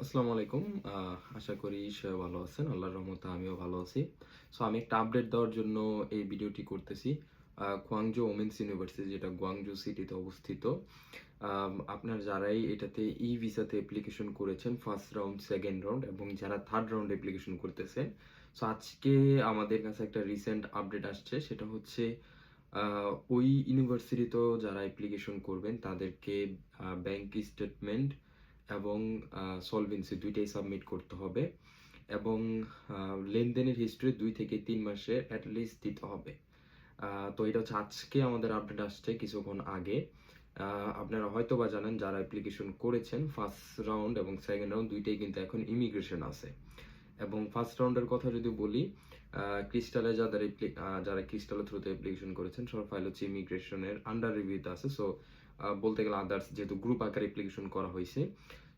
আসসালামু আলাইকুম। আশা করি সবাই ভালো আছেন। আল্লাহর রহমতে আমিও ভালো আছি। সো আমি একটা আপডেট দেওয়ার জন্য এই ভিডিওটি করতেছি। কোয়াংজো ওমেন্স ইউনিভার্সিটি যেটা গুয়াংজু সিটিতে অবস্থিত। আপনার যারাই এটাতে ভিসাতে অ্যাপ্লিকেশন করেছেন ফার্স্ট রাউন্ড, সেকেন্ড রাউন্ড এবং যারা থার্ড রাউন্ড অ্যাপ্লিকেশন করতেছেন। সো আজকে আমাদের কাছে একটা রিসেন্ট আপডেট আসছে, সেটা হচ্ছে ওই ইউনিভার্সিটিতেও যারা অ্যাপ্লিকেশন করবেন তাদেরকে ব্যাংক স্টেটমেন্ট এবং সলভেন্সি দুইটাই সাবমিট করতে হবে এবং লেনদেনের হিস্ট্রি 2 থেকে 3 মাসের অ্যাটলিস্ট দিতে হবে। তো এটা হচ্ছে আজকে আমাদের আপডেট আসছে কিছুক্ষণ আগে। আপনারা হয়তো বা জানেন যারা অ্যাপ্লিকেশন করেছেন ফার্স্ট রাউন্ড এবং সেকেন্ড রাউন্ড দুইটাই কিন্তু এখন ইমিগ্রেশন আছে। এবং ফার্স্ট রাউন্ডের কথা যদি বলি, ক্রিস্টালে যারা ক্রিস্টালের থ্রুতে অ্যাপ্লিকেশন করেছেন সবার ফাইল হচ্ছে ইমিগ্রেশনের আন্ডার রিভিউতে আছে। সো বলতে গেলে আদার্স যেহেতু গ্রুপ আকারে অ্যাপ্লিকেশন করা হয়েছে,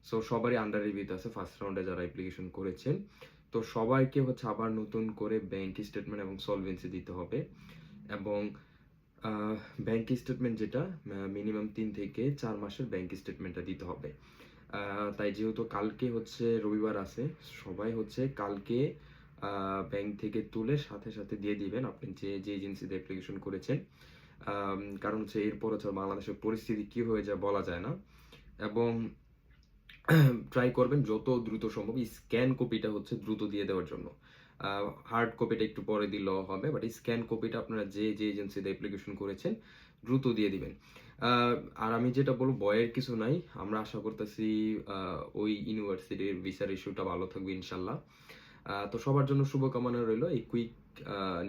সো সবারই আন্ডার রিভিউতে আছে ফার্স্ট রাউন্ডে যারা অ্যাপ্লিকেশন করেছেন। তো সবাইকে হচ্ছে আবার নতুন করে ব্যাংক স্টেটমেন্ট এবং সলভেন্সি দিতে হবে এবং ব্যাংক স্টেটমেন্ট যেটা মিনিমাম 3 থেকে 4 মাসের ব্যাংক স্টেটমেন্টটা দিতে হবে। তাই যেহেতু কালকে হচ্ছে রবিবার আছে, সবাই হচ্ছে কালকে ব্যাংক থেকে তুলে সাথে সাথে দিয়ে দিবেন আপনি যে এজেন্সিতে অ্যাপ্লিকেশন করেছেন। কারণ হচ্ছে এরপর হচ্ছে বাংলাদেশের পরিস্থিতি কি হয়ে যায় বলা যায় না। এবং ট্রাই করবেন যত দ্রুত সম্ভব স্ক্যান কপিটা হচ্ছে দ্রুত দিয়ে দেওয়ার জন্য। হার্ড কপিটা একটু পরে দিলেও হবে, বাট স্ক্যান কপিটা আপনারা যে এজেন্সিতে অ্যাপ্লিকেশন করেছেন দ্রুত দিয়ে দিবেন। আর আমি যেটা বলবো, ভয়ের কিছু নাই। আমরা আশা করতেছি ওই ইউনিভার্সিটির ভিসার ইস্যুটা ভালো থাকবে ইনশাল্লাহ। তো সবার জন্য শুভকামনা রইল এই কুইক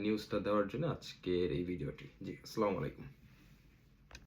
নিউজটা দেওয়ার জন্য আজকের এই ভিডিওটি। জি, আসসালামু আলাইকুম।